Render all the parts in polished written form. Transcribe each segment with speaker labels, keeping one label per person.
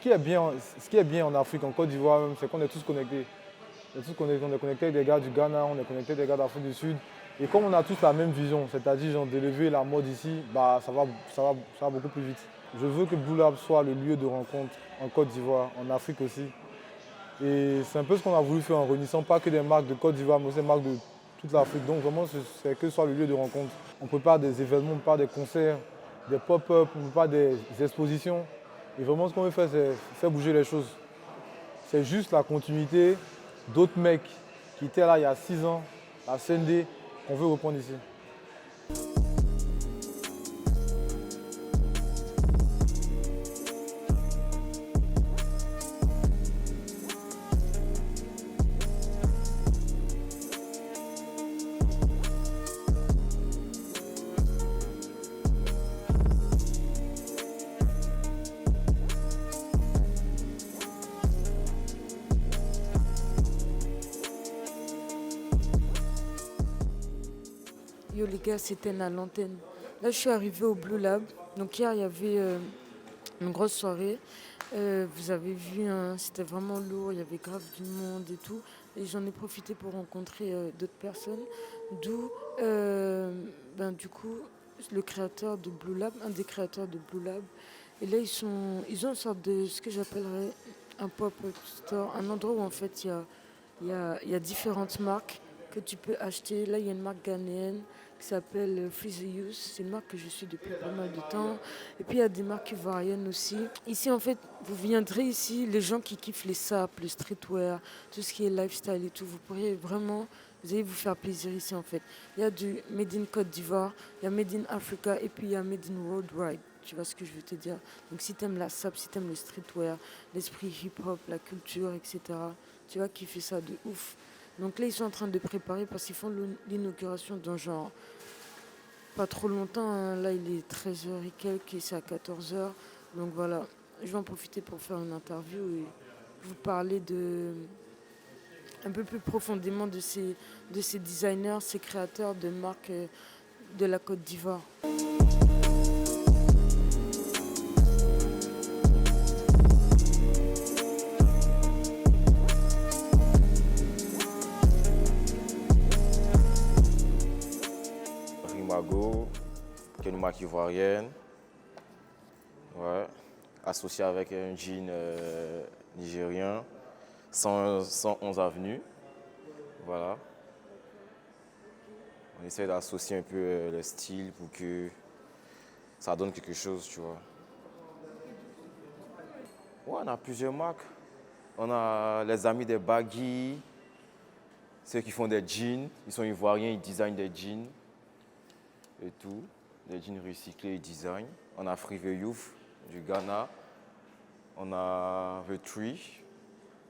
Speaker 1: ce qui est bien en Afrique, en Côte d'Ivoire même, c'est qu'on est tous connectés. On est connectés avec des gars du Ghana, on est connectés avec des gars d'Afrique du Sud. Et comme on a tous la même vision, c'est-à-dire genre d'élever la mode ici, bah, ça va beaucoup plus vite. Je veux que Blue Lab soit le lieu de rencontre en Côte d'Ivoire, en Afrique aussi. Et c'est un peu ce qu'on a voulu faire en réunissant pas que des marques de Côte d'Ivoire, mais aussi des marques de toute l'Afrique. Donc vraiment, c'est que ce soit le lieu de rencontre. On prépare des événements, on prépare des concerts, des pop-up, on prépare des expositions. Et vraiment, ce qu'on veut faire, c'est faire bouger les choses. C'est juste la continuité d'autres mecs qui étaient là il y a 6 ans, à CND, qu'on veut reprendre ici.
Speaker 2: Yo les gars, c'était à l'antenne. Là, je suis arrivée au Blue Lab. Donc hier, il y avait une grosse soirée. Vous avez vu, hein, c'était vraiment lourd. Il y avait grave du monde et tout. Et j'en ai profité pour rencontrer d'autres personnes. D'où, du coup, le créateur de Blue Lab, un des créateurs de Blue Lab. Et là, ils ont une sorte de ce que j'appellerais un pop-up store, un endroit où en fait il y a différentes marques que tu peux acheter. Là, il y a une marque ghanéenne qui s'appelle Free the Youth. C'est une marque que je suis depuis pas mal de temps. Et puis, il y a des marques ivoiriennes aussi. Ici, en fait, vous viendrez ici, les gens qui kiffent les sapes, le streetwear, tout ce qui est lifestyle et tout, vous pourriez vraiment, vous allez vous faire plaisir ici, en fait. Il y a du Made in Côte d'Ivoire, il y a Made in Africa et puis il y a Made in Road Ride. Tu vois ce que je veux te dire? Donc, si t'aimes la sape, si t'aimes le streetwear, l'esprit hip-hop, la culture, etc., tu vas kiffer ça de ouf. Donc là, ils sont en train de préparer parce qu'ils font l'inauguration dans genre pas trop longtemps, hein. Là, il est 13h et quelques et c'est à 14h. Donc voilà, je vais en profiter pour faire une interview et vous parler un peu plus profondément de ces designers, ces créateurs de marques de la Côte d'Ivoire.
Speaker 3: Rimago, qui est une marque ivoirienne, ouais, associée avec un jean nigérien, 111 avenue, voilà. On essaie d'associer un peu le style pour que ça donne quelque chose, tu vois. Ouais, on a plusieurs marques. On a les amis des Baggy, ceux qui font des jeans, ils sont ivoiriens, ils designent des jeans et tout, des jeans recyclés, ils designent. On a Free the Youth du Ghana. On a The Tree,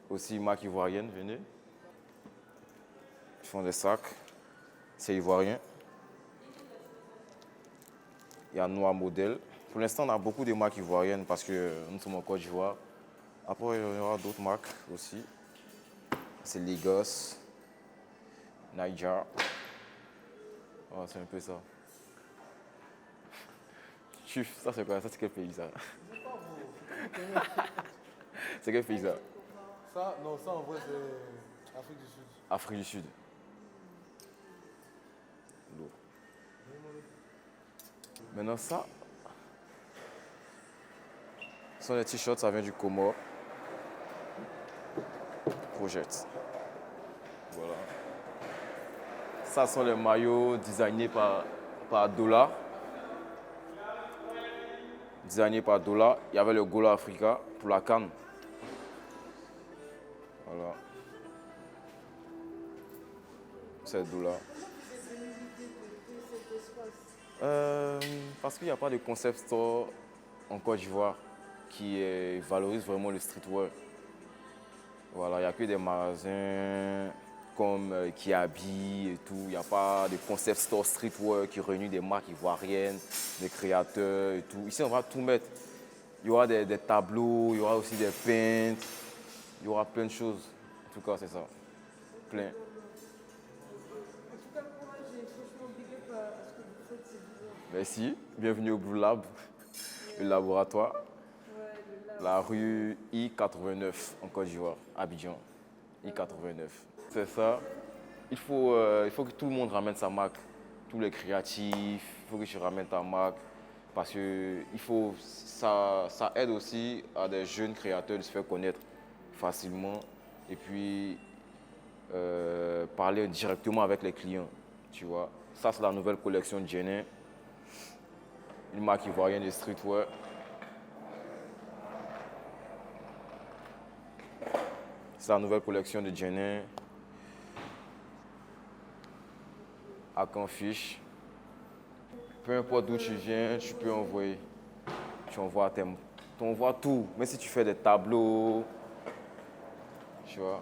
Speaker 3: aussi marque ivoirienne, venez. Ils font des sacs, c'est ivoirien. Il y a Noir Modèle. Pour l'instant, on a beaucoup de marques ivoiriennes parce que nous sommes en Côte d'Ivoire. Après, il y aura d'autres marques aussi. C'est Lagos, Niger. Oh, c'est un peu ça. Chuf, ça c'est quoi? Ça c'est quel pays ça? C'est quel pays ça?
Speaker 1: Ça, non, ça en vrai, c'est Afrique du Sud.
Speaker 3: Afrique du Sud. Lourd. Maintenant ça, ce sont les t-shirts, ça vient du Comore. Project. Voilà. Ça sont les maillots designés par Dola. Designé par Dola. Il y avait le Gola Africa pour la canne. Voilà. C'est Dola. Parce qu'il n'y a pas de concept store en Côte d'Ivoire qui valorise vraiment le streetwear. Voilà, il n'y a que des magasins comme Kiabi et tout. Il n'y a pas de concept store streetwear qui réunit des marques ivoiriennes, des créateurs et tout. Ici, on va tout mettre. Il y aura des tableaux, il y aura aussi des peints, il y aura plein de choses. En tout cas, c'est ça. Plein.
Speaker 2: En tout cas, courage et franchement, big up à ce que vous faites, c'est bizarre.
Speaker 3: Merci. Bienvenue au Blue Lab, le laboratoire.
Speaker 2: Ouais, le
Speaker 3: La rue I-89 en Côte d'Ivoire, Abidjan. I-89. C'est ça. Il faut que tout le monde ramène sa marque. Tous les créatifs, il faut que tu ramènes ta marque. Parce que ça aide aussi à des jeunes créateurs de se faire connaître facilement. Et puis, parler directement avec les clients. Tu vois. Ça, c'est la nouvelle collection de Djenin. Une marque ivoirienne de streetwear. C'est la nouvelle collection de Djenin. À Canfiche. Peu importe d'où tu viens, tu peux envoyer. Tu envoies tout. Même si tu fais des tableaux, tu vois.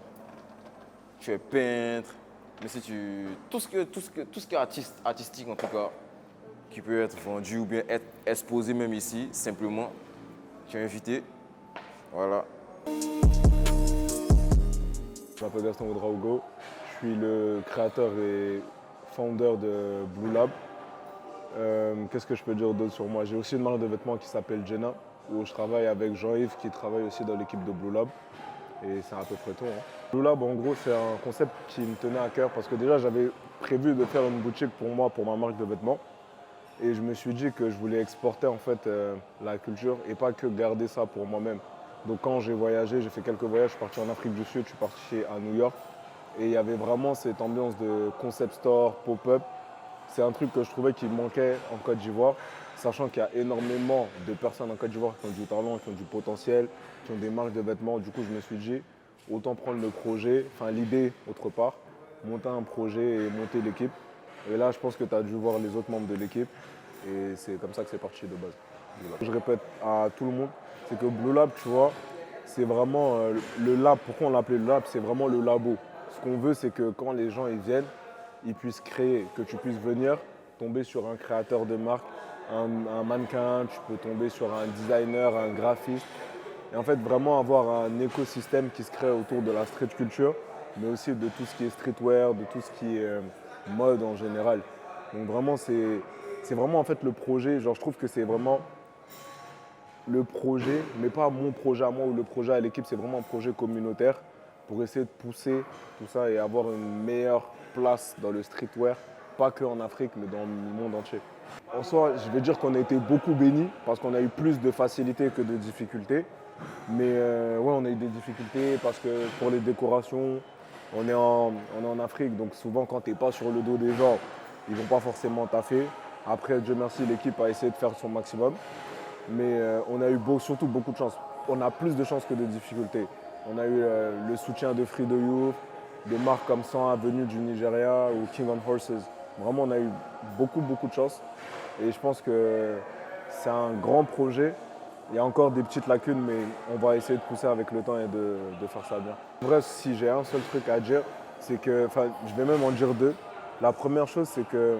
Speaker 3: Tu es peintre. Mais si tu. Tout ce qui est artistique en tout cas, qui peut être vendu ou bien être exposé même ici, simplement, tu es invité. Voilà.
Speaker 4: Je m'appelle Gaston Ouedraogo, je suis le créateur et founder de Blue Lab. Qu'est-ce que je peux dire d'autre sur moi? J'ai aussi une marque de vêtements qui s'appelle Jenna, où je travaille avec Jean-Yves qui travaille aussi dans l'équipe de Blue Lab. Et c'est à peu près tout. Blue Lab, en gros, c'est un concept qui me tenait à cœur parce que déjà, j'avais prévu de faire une boutique pour moi, pour ma marque de vêtements. Et je me suis dit que je voulais exporter en fait la culture et pas que garder ça pour moi-même. Donc quand j'ai voyagé, j'ai fait quelques voyages, je suis parti en Afrique du Sud, je suis parti à New York. Et il y avait vraiment cette ambiance de concept store, pop-up. C'est un truc que je trouvais qui manquait en Côte d'Ivoire, sachant qu'il y a énormément de personnes en Côte d'Ivoire qui ont du talent, qui ont du potentiel, qui ont des marques de vêtements. Du coup, je me suis dit, autant prendre le projet, enfin l'idée autre part, monter un projet et monter l'équipe. Et là, je pense que tu as dû voir les autres membres de l'équipe. Et c'est comme ça que c'est parti de base. Je répète à tout le monde, c'est que Blue Lab, tu vois, c'est vraiment le lab. Pourquoi on l'appelait le lab? C'est vraiment le labo. Ce qu'on veut, c'est que quand les gens ils viennent, ils puissent créer, que tu puisses venir, tomber sur un créateur de marque, un mannequin, tu peux tomber sur un designer, un graphiste. Et en fait, vraiment avoir un écosystème qui se crée autour de la street culture, mais aussi de tout ce qui est streetwear, de tout ce qui est mode en général. Donc vraiment, c'est vraiment en fait le projet. Genre, je trouve que c'est vraiment le projet, mais pas mon projet à moi ou le projet à l'équipe, c'est vraiment un projet communautaire pour essayer de pousser tout ça et avoir une meilleure place dans le streetwear, pas qu'en Afrique, mais dans le monde entier. En soi, je vais dire qu'on a été beaucoup bénis parce qu'on a eu plus de facilités que de difficultés. Mais ouais, on a eu des difficultés parce que pour les décorations, on est en Afrique, donc souvent quand tu n'es pas sur le dos des gens, ils ne vont pas forcément taffer. Après, Dieu merci, l'équipe a essayé de faire son maximum. Mais on a eu surtout beaucoup de chance. On a plus de chance que de difficultés. On a eu le soutien de Frido Youth, des marques comme 100 Avenue du Nigeria ou King on Horses. Vraiment, on a eu beaucoup de chance. Et je pense que c'est un grand projet. Il y a encore des petites lacunes, mais on va essayer de pousser avec le temps et de faire ça bien. En vrai, si j'ai un seul truc à dire, c'est que, je vais même en dire deux. La première chose, c'est que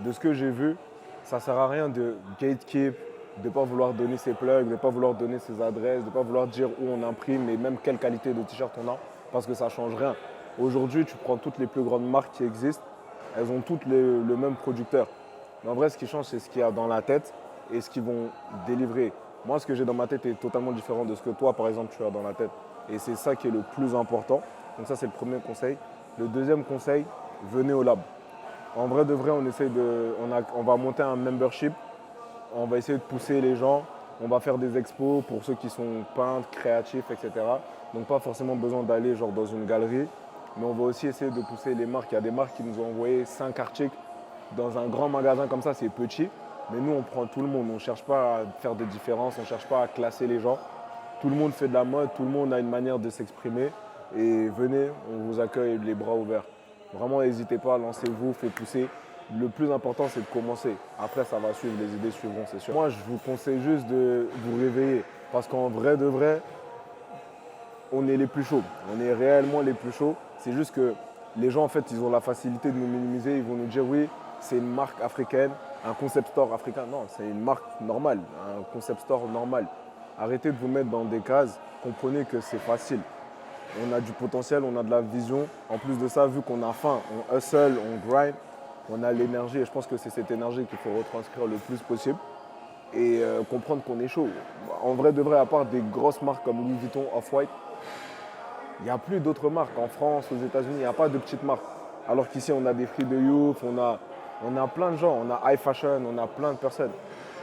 Speaker 4: de ce que j'ai vu, ça ne sert à rien de gatekeep, de ne pas vouloir donner ses plugs, de ne pas vouloir donner ses adresses, de ne pas vouloir dire où on imprime et même quelle qualité de t-shirt on a, parce que ça ne change rien. Aujourd'hui, tu prends toutes les plus grandes marques qui existent, elles ont toutes le même producteur. Mais en vrai, ce qui change, c'est ce qu'il y a dans la tête et ce qu'ils vont délivrer. Moi, ce que j'ai dans ma tête est totalement différent de ce que toi, par exemple, tu as dans la tête. Et c'est ça qui est le plus important. Donc ça, c'est le premier conseil. Le deuxième conseil, venez au lab. En vrai de vrai, on va monter un membership. On va essayer de pousser les gens. On va faire des expos pour ceux qui sont peintres, créatifs, etc. Donc pas forcément besoin d'aller genre dans une galerie. Mais on va aussi essayer de pousser les marques. Il y a des marques qui nous ont envoyé 5 articles. Dans un grand magasin comme ça, c'est petit. Mais nous, on prend tout le monde. On ne cherche pas à faire de différence. On ne cherche pas à classer les gens. Tout le monde fait de la mode. Tout le monde a une manière de s'exprimer. Et venez, on vous accueille les bras ouverts. Vraiment, n'hésitez pas, lancez-vous, faites pousser. Le plus important, c'est de commencer. Après, ça va suivre, les idées suivront, c'est sûr. Moi, je vous conseille juste de vous réveiller. Parce qu'en vrai de vrai, on est les plus chauds. On est réellement les plus chauds. C'est juste que les gens, en fait, ils ont la facilité de nous minimiser. Ils vont nous dire, oui, c'est une marque africaine, un concept store africain. Non, c'est une marque normale, un concept store normal. Arrêtez de vous mettre dans des cases. Comprenez que c'est facile. On a du potentiel, on a de la vision. En plus de ça, vu qu'on a faim, on hustle, on grind, on a l'énergie. Et je pense que c'est cette énergie qu'il faut retranscrire le plus possible. et comprendre qu'on est chaud. En vrai de vrai, à part des grosses marques comme Louis Vuitton, Off-White, il n'y a plus d'autres marques. En France, aux États-Unis, il n'y a pas de petites marques. Alors qu'ici, on a des Free de Youth, on a plein de gens, on a High Fashion, on a plein de personnes.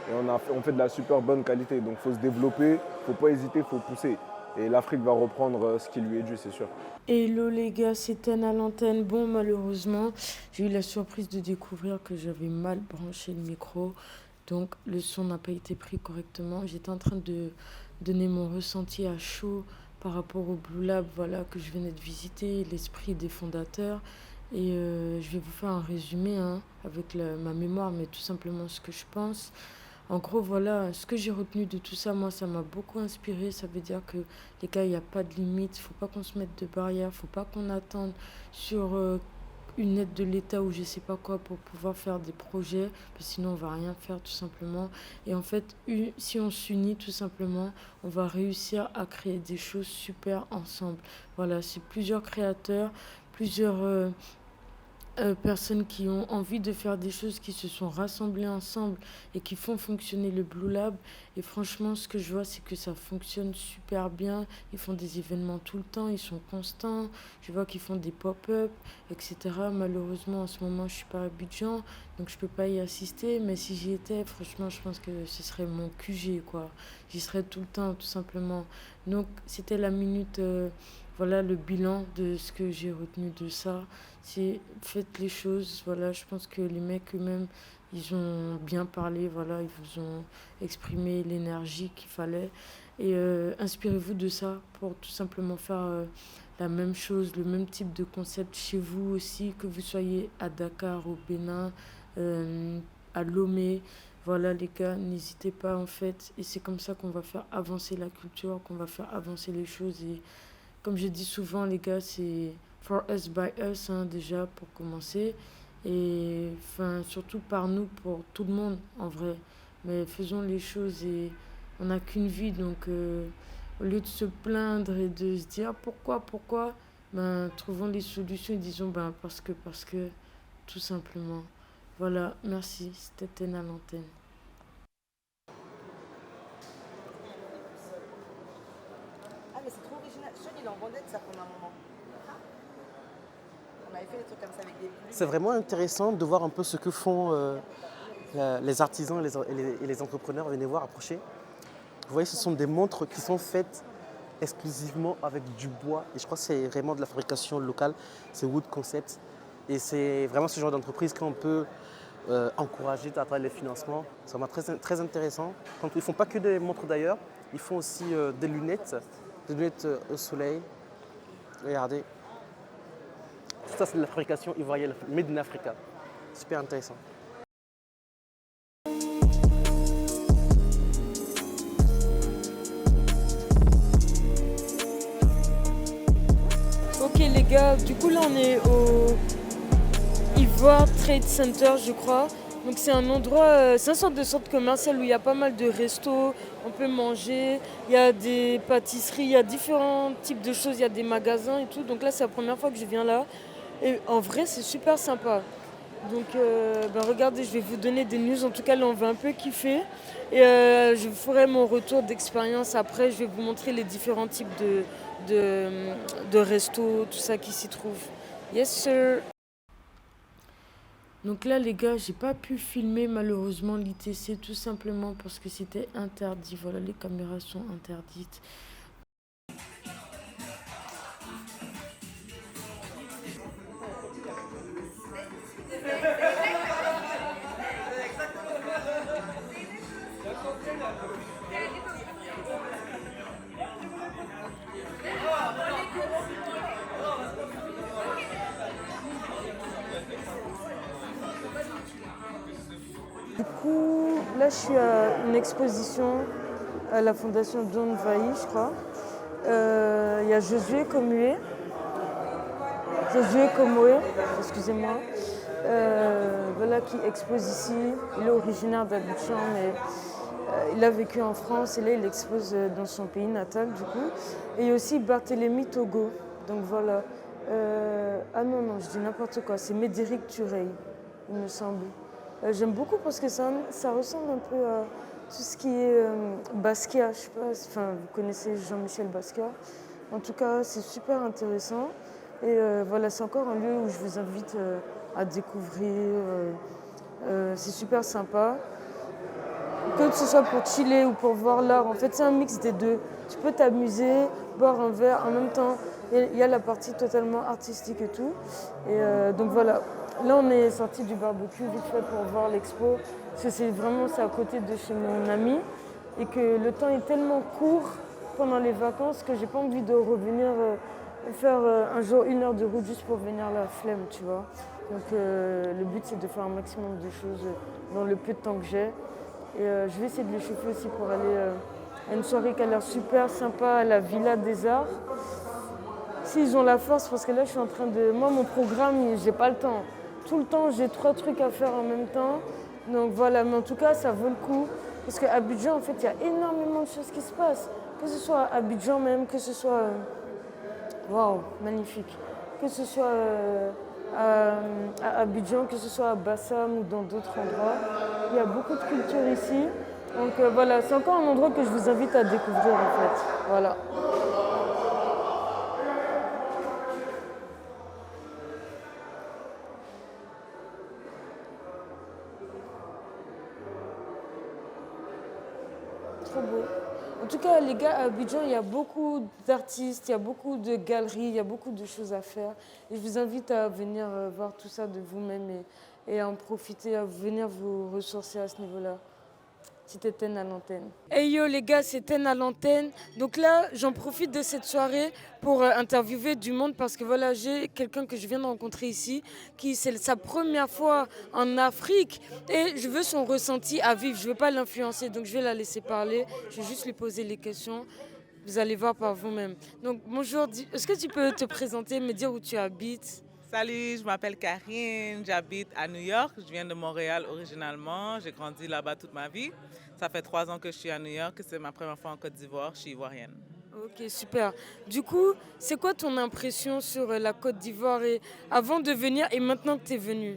Speaker 4: Et on fait de la super bonne qualité. Donc il faut se développer, il ne faut pas hésiter, il faut pousser. Et l'Afrique va reprendre ce qui lui est dû, c'est sûr.
Speaker 2: Hello les gars, c'est Ten à l'antenne. Bon, malheureusement, j'ai eu la surprise de découvrir que j'avais mal branché le micro. Donc le son n'a pas été pris correctement. J'étais en train de donner mon ressenti à chaud par rapport au Blue Lab, voilà, que je venais de visiter, l'esprit des fondateurs. Et je vais vous faire un résumé hein, avec ma mémoire, mais tout simplement ce que je pense. En gros, voilà, ce que j'ai retenu de tout ça, moi, ça m'a beaucoup inspiré. Ça veut dire que, les gars, il n'y a pas de limite. Il ne faut pas qu'on se mette de barrière. Il ne faut pas qu'on attende sur une aide de l'État ou je ne sais pas quoi pour pouvoir faire des projets. Parce que sinon, on ne va rien faire, tout simplement. Et en fait, si on s'unit, tout simplement, on va réussir à créer des choses super ensemble. Voilà, c'est plusieurs créateurs, plusieurs personnes qui ont envie de faire des choses, qui se sont rassemblées ensemble et qui font fonctionner le Blue Lab. Et franchement, ce que je vois, c'est que ça fonctionne super bien. Ils font des événements tout le temps, ils sont constants. Je vois qu'ils font des pop-up, etc. Malheureusement, en ce moment, je suis pas à Abidjan, donc je peux pas y assister. Mais si j'y étais, franchement, je pense que ce serait mon QG, quoi. J'y serais tout le temps, tout simplement. Donc, c'était la minute... voilà le bilan de ce que j'ai retenu de ça. C'est faites les choses. Voilà, je pense que les mecs eux-mêmes, ils ont bien parlé. Voilà, ils vous ont exprimé l'énergie qu'il fallait. Et inspirez-vous de ça pour tout simplement faire la même chose, le même type de concept chez vous aussi, que vous soyez à Dakar, au Bénin, à Lomé. Voilà les gars, n'hésitez pas en fait. Et c'est comme ça qu'on va faire avancer la culture, qu'on va faire avancer les choses. Et comme je dis souvent, les gars, c'est for us by us, hein, déjà, pour commencer. Et enfin, surtout par nous, pour tout le monde, en vrai. Mais faisons les choses et on n'a qu'une vie. Donc, au lieu de se plaindre et de se dire pourquoi, ben, trouvons les solutions et disons ben, parce que, tout simplement. Voilà, merci. C'était Ten à l'antenne.
Speaker 5: Ah, mais c'est trop original. Sean, il en vendait de ça pendant un moment. On avait fait des trucs comme ça avec des plumes.
Speaker 6: C'est vraiment intéressant de voir un peu ce que font les artisans et les entrepreneurs. Venez voir, approcher. Vous voyez, ce sont des montres qui sont faites exclusivement avec du bois. Et je crois que c'est vraiment de la fabrication locale. C'est Wood Concept. Et c'est vraiment ce genre d'entreprise qu'on peut encourager à travers les financements. C'est vraiment très, très intéressant. Ils ne font pas que des montres d'ailleurs. Ils font aussi des lunettes au soleil. Regardez. Tout ça, c'est de la fabrication ivoirienne, made in Africa. Super intéressant.
Speaker 2: Ok les gars, du coup là on est au Ivoire Trade Center je crois. Donc c'est un endroit, c'est un sorte de centre commercial où il y a pas mal de restos, on peut manger, il y a des pâtisseries, il y a différents types de choses, il y a des magasins et tout. Donc là c'est la première fois que je viens là. Et en vrai c'est super sympa. Donc ben regardez, je vais vous donner des news. En tout cas là on va un peu kiffer. Et je vous ferai mon retour d'expérience après. Je vais vous montrer les différents types de restos, tout ça qui s'y trouve. Yes sir. Donc là les gars, j'ai pas pu filmer malheureusement l'ITC tout simplement parce que c'était interdit. Voilà, les caméras sont interdites. Du coup, là je suis à une exposition à la fondation John Vailly, je crois. Il y a Josué Komué, excusez-moi, voilà, qui expose ici. Il est originaire d'Abidjan, mais il a vécu en France et là il expose dans son pays natal du coup. Et il y a aussi Barthélemy Togo, donc voilà. Ah non, je dis n'importe quoi, c'est Médéric Turey, il me semble. J'aime beaucoup parce que ça ressemble un peu tout ce qui est Basquiat, je sais pas, enfin, vous connaissez Jean-Michel Basquiat. En tout cas, c'est super intéressant. Et voilà, c'est encore un lieu où je vous invite à découvrir. C'est super sympa. Que ce soit pour chiller ou pour voir l'art, en fait, c'est un mix des deux. Tu peux t'amuser, boire un verre en même temps. Il y a la partie totalement artistique et tout. Et donc voilà, là on est sorti du barbecue vite fait pour voir l'expo. Parce que c'est à côté de chez mon ami. Et que le temps est tellement court pendant les vacances que j'ai pas envie de revenir faire un jour 1 heure de route juste pour venir la flemme, tu vois. Donc le but c'est de faire un maximum de choses dans le peu de temps que j'ai. Et je vais essayer de les chauffer aussi pour aller à une soirée qui a l'air super sympa à la Villa des Arts. S'ils ont la force, parce que là je suis en train de... Moi mon programme, j'ai pas le temps. Tout le temps j'ai 3 trucs à faire en même temps. Donc voilà, mais en tout cas ça vaut le coup. Parce qu'à Abidjan en fait il y a énormément de choses qui se passent. Que ce soit à Abidjan même, que ce soit... Waouh, magnifique. Que ce soit à Abidjan, que ce soit à Bassam ou dans d'autres endroits. Il y a beaucoup de culture ici. Donc voilà, c'est encore un endroit que je vous invite à découvrir en fait. Voilà. Trop beau. En tout cas, les gars, à Abidjan, il y a beaucoup d'artistes, il y a beaucoup de galeries, il y a beaucoup de choses à faire. Et je vous invite à venir voir tout ça de vous-même et à en profiter, à venir vous ressourcer à ce niveau-là. C'était Ten à l'antenne. Hey yo les gars, c'est Ten à l'antenne. Donc là, j'en profite de cette soirée pour interviewer du monde parce que voilà, j'ai quelqu'un que je viens de rencontrer ici qui c'est sa première fois en Afrique et je veux son ressenti à vivre. Je veux pas l'influencer, donc je vais la laisser parler. Je vais juste lui poser les questions. Vous allez voir par vous-même. Donc bonjour, est-ce que tu peux te présenter, me dire où tu habites?
Speaker 7: Salut, je m'appelle Karine, j'habite à New York, je viens de Montréal originalement, j'ai grandi là-bas toute ma vie. Ça fait 3 ans que je suis à New York et c'est ma première fois en Côte d'Ivoire, je suis ivoirienne.
Speaker 2: Ok, super. Du coup, c'est quoi ton impression sur la Côte d'Ivoire avant de venir et maintenant que tu es venue?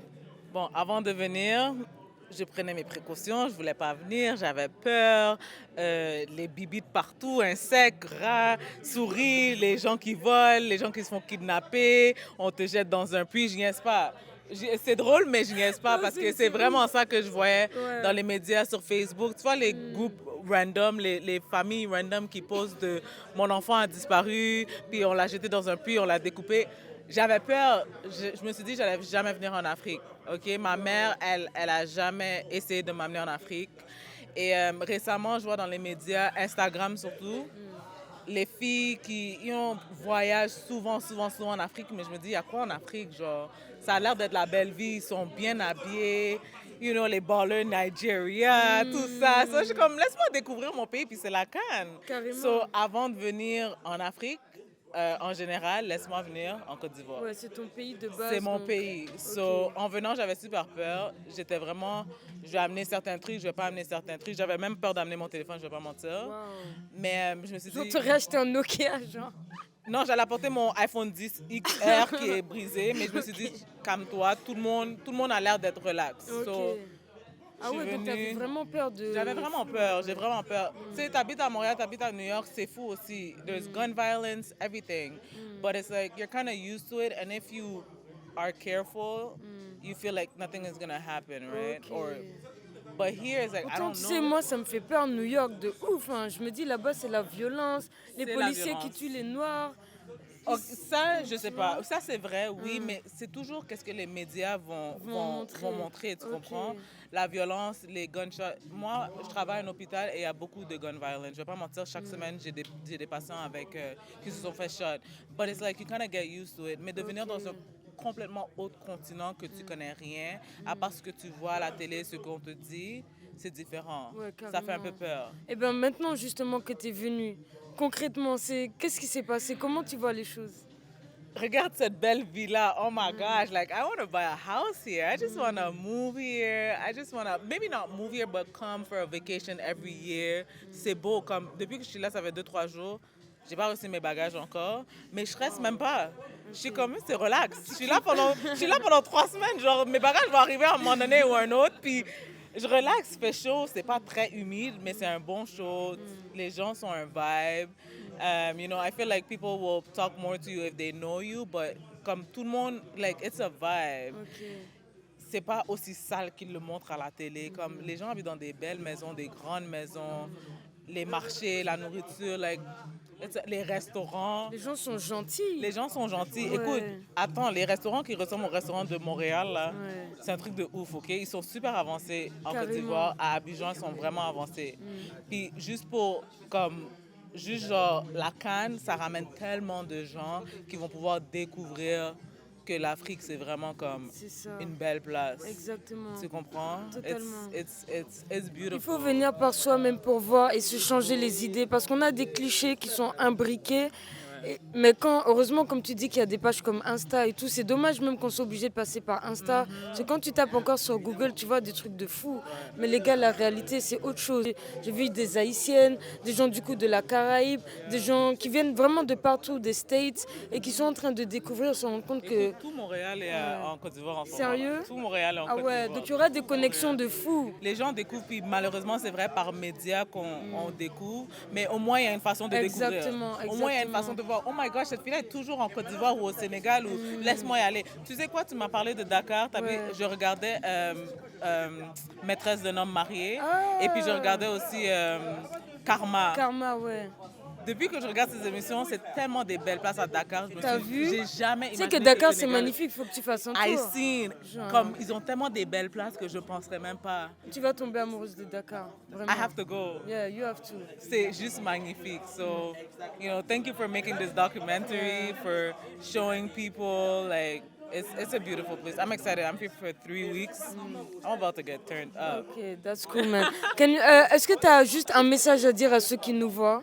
Speaker 7: Bon, avant de venir, je prenais mes précautions, je voulais pas venir, j'avais peur, les bibites partout, insectes, rats, souris, les gens qui volent, les gens qui se font kidnapper, on te jette dans un puits, je niaise pas. C'est drôle, mais je niaise pas parce que c'est vraiment ça que je voyais dans les médias, sur Facebook. Tu vois, les groupes random, les familles random qui posent de « mon enfant a disparu, puis on l'a jeté dans un puits, on l'a découpé ». J'avais peur, je me suis dit que j'allais jamais venir en Afrique. Ok, ma mère, elle a jamais essayé de m'amener en Afrique. Et récemment, je vois dans les médias, Instagram surtout, les filles qui voyagent souvent en Afrique, mais je me dis, il y a quoi en Afrique? Genre, ça a l'air d'être la belle vie, ils sont bien habillés, les ballers Nigeria, tout ça. So, je suis comme, laisse-moi découvrir mon pays, puis c'est la canne.
Speaker 2: Carrément.
Speaker 7: So, avant de venir en Afrique, en général, laisse-moi venir en Côte d'Ivoire.
Speaker 2: Ouais, c'est ton pays de base.
Speaker 7: C'est mon
Speaker 2: donc...
Speaker 7: pays. So, en venant, j'avais super peur. J'étais vraiment, je vais amener certains trucs, je vais pas amener certains trucs. J'avais même peur d'amener mon téléphone, je vais pas mentir.
Speaker 2: Wow.
Speaker 7: Mais je me suis dit...
Speaker 2: On t'aurait acheté un Nokia, genre.
Speaker 7: Non, j'allais apporter mon iPhone 10 XR qui est brisé, mais je me suis dit, calme-toi, tout le monde a l'air d'être relax.
Speaker 2: Ok.
Speaker 7: So,
Speaker 2: Ah ouais, donc t'avais vraiment peur de...
Speaker 7: J'avais vraiment peur, j'ai vraiment peur. Tu sais, t'habites à Montréal, t'habites à New York, c'est fou aussi. There's gun violence, everything. But it's like, you're kind of used to it, and if you are careful, you feel like nothing is going to happen, right?
Speaker 2: Ok.
Speaker 7: But here, it's like, I
Speaker 2: Pourtant,
Speaker 7: don't
Speaker 2: tu
Speaker 7: know.
Speaker 2: sais, moi, ça me fait peur, New York, de ouf. Hein. Je me dis, là-bas, c'est la violence, les
Speaker 7: C'est la
Speaker 2: policiers qui
Speaker 7: violence.
Speaker 2: tuent les Noirs.
Speaker 7: Oh, ça, je sais pas. Ça, c'est vrai, oui, mais c'est toujours qu'est-ce que les médias vont montrer, tu comprends? La violence, les gunshots. Moi, je travaille à un hôpital et il y a beaucoup de gun violence. Je vais pas mentir, chaque semaine, j'ai des patients avec qui se sont fait shot. But it's like, you kind of get used to it. Mais de venir dans un complètement autre continent que tu connais rien, à part ce que tu vois à la télé, ce qu'on te dit, c'est différent.
Speaker 2: Ouais,
Speaker 7: Ça fait un peu peur.
Speaker 2: Et bien maintenant, justement, que tu es venu, concrètement, qu'est-ce qui s'est passé? Comment tu vois les choses?
Speaker 7: Regarde cette belle villa. Oh my gosh, like I want to buy a house here. I just want to move here. I just want to, maybe not move here, but come for a vacation every year. C'est beau. Comme, depuis que je suis là, ça fait 2-3 jours. J'ai pas reçu mes bagages encore, mais je reste même pas. Je suis comme, c'est relax. Je suis là pendant 3 semaines. Genre, mes bagages vont arriver à un moment donné ou un autre, puis Je relaxe, il fait chaud, c'est pas très humide, mais c'est un bon show. Les gens sont un vibe. You know, I feel like people will talk more to you if they know you, but comme tout le monde, like, it's a vibe. C'est pas aussi sale qu'ils le montrent à la télé. Comme les gens habitent dans des belles maisons, des grandes maisons, les marchés, la nourriture, like, les restaurants.
Speaker 2: Les gens sont gentils.
Speaker 7: Les gens sont gentils.
Speaker 2: Ouais.
Speaker 7: Écoute, attends, les restaurants qui ressemblent aux restaurants de Montréal, là,
Speaker 2: Ouais.
Speaker 7: c'est un truc de ouf, OK? Ils sont super avancés en Côte
Speaker 2: Carrément.
Speaker 7: d'Ivoire. À Abidjan, ils sont vraiment avancés. Puis juste pour, comme, juste genre, la Cannes, ça ramène tellement de gens qui vont pouvoir découvrir que l'Afrique, c'est vraiment comme
Speaker 2: C'est ça.
Speaker 7: une belle place.
Speaker 2: Exactement.
Speaker 7: Tu comprends?
Speaker 2: Totalement.
Speaker 7: It's beautiful.
Speaker 2: Il faut venir par soi-même pour voir et se changer les idées parce qu'on a des clichés qui sont imbriqués. Mais heureusement, comme tu dis qu'il y a des pages comme Insta et tout, c'est dommage même qu'on soit obligé de passer par Insta. Parce que quand tu tapes encore sur Google, tu vois des trucs de fou. Mais les gars, la réalité, c'est autre chose. J'ai vu des Haïtiennes, des gens du coup de la Caraïbe, des gens qui viennent vraiment de partout, des States, et qui sont en train de découvrir, se rendre compte que...
Speaker 7: Tout Montréal est en Côte d'Ivoire en ce moment.
Speaker 2: Sérieux?
Speaker 7: Tout Montréal est en
Speaker 2: Ah
Speaker 7: Côte
Speaker 2: ouais,
Speaker 7: d'Ivoire.
Speaker 2: donc il y aura des connexions de fou.
Speaker 7: Les gens découvrent, puis malheureusement, c'est vrai, par médias qu'on découvre, mais au moins, il y a une façon de découvrir.
Speaker 2: Exactement,
Speaker 7: Au moins, il y a une
Speaker 2: exactement.
Speaker 7: façon de voir, oh my gosh, cette fille-là est toujours en Côte d'Ivoire ou au Sénégal, ou laisse-moi y aller. Tu sais quoi, tu m'as parlé de Dakar,
Speaker 2: Ouais.
Speaker 7: je regardais Maîtresse d'un homme marié,
Speaker 2: Ah.
Speaker 7: et puis je regardais aussi Karma.
Speaker 2: Karma, ouais.
Speaker 7: Depuis que je regarde ces émissions, c'est tellement des belles places à Dakar.
Speaker 2: T'as vu?
Speaker 7: J'ai jamais
Speaker 2: Tu
Speaker 7: imaginé
Speaker 2: sais que Dakar,
Speaker 7: le
Speaker 2: c'est
Speaker 7: Sénégal-
Speaker 2: magnifique, il faut que tu fasses un tour.
Speaker 7: I seen.
Speaker 2: Genre.
Speaker 7: Comme ils ont tellement des belles places que je penserais même pas.
Speaker 2: Tu vas tomber amoureuse de Dakar, vraiment.
Speaker 7: I have to go.
Speaker 2: Yeah, you have to.
Speaker 7: C'est juste magnifique. So, you know, thank you for making this documentary, for showing people like it's a beautiful place. I'm excited. I'm here for 3 weeks. I'm about to get turned up.
Speaker 2: Ok, that's cool, man. Est-ce que tu as juste un message à dire à ceux qui nous voient?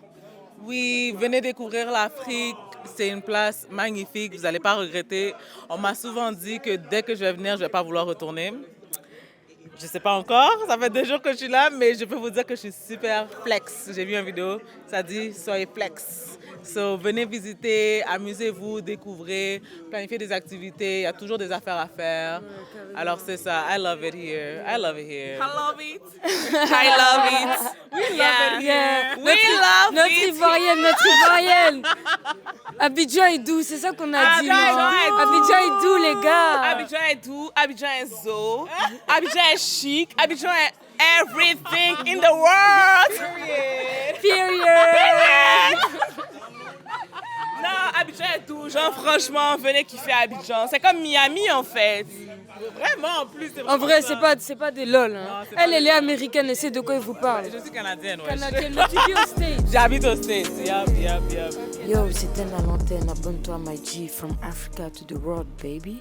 Speaker 7: Oui, venez découvrir l'Afrique. C'est une place magnifique. Vous n'allez pas regretter. On m'a souvent dit que dès que je vais venir, je ne vais pas vouloir retourner. Je ne sais pas encore. Ça fait 2 jours que je suis là, mais je peux vous dire que je suis super flex. J'ai vu une vidéo, ça dit « Soyez flex ». So, venez visiter, amusez-vous, découvrez, planifiez des activités. Il y a toujours des affaires à faire. Alors c'est ça. I love it here. I love it here.
Speaker 8: I love it. I love it. We love it
Speaker 2: Yeah.
Speaker 8: We love
Speaker 2: Notre
Speaker 8: it.
Speaker 2: Ivoirienne, notre Ivoirienne. Abidjan est doux, c'est ça qu'on a dit.
Speaker 8: Abidjan
Speaker 2: non?
Speaker 8: est doux.
Speaker 2: Abidjan est doux, les gars.
Speaker 8: Abidjan est doux, Abidjan est zo, Abidjan est chic, Abidjan est everything in the world.
Speaker 2: Period.
Speaker 8: Non, Abidjan est doux. Genre, franchement, venez kiffer Abidjan. C'est comme Miami, en fait.
Speaker 7: Vraiment, en plus, c'est
Speaker 2: En
Speaker 7: vraiment
Speaker 2: vrai,
Speaker 7: ça.
Speaker 2: c'est pas des lol. Hein.
Speaker 7: Non, c'est pas
Speaker 2: Elle est américaine, elle sait de quoi elle vous parle.
Speaker 7: Je suis canadienne, ouais.
Speaker 2: Canadienne, mais tu vis aux States.
Speaker 7: J'habite aux States. Yup.
Speaker 2: Yo, c'était à l'antenne. Abonne-toi, my G. From Africa to the world, baby.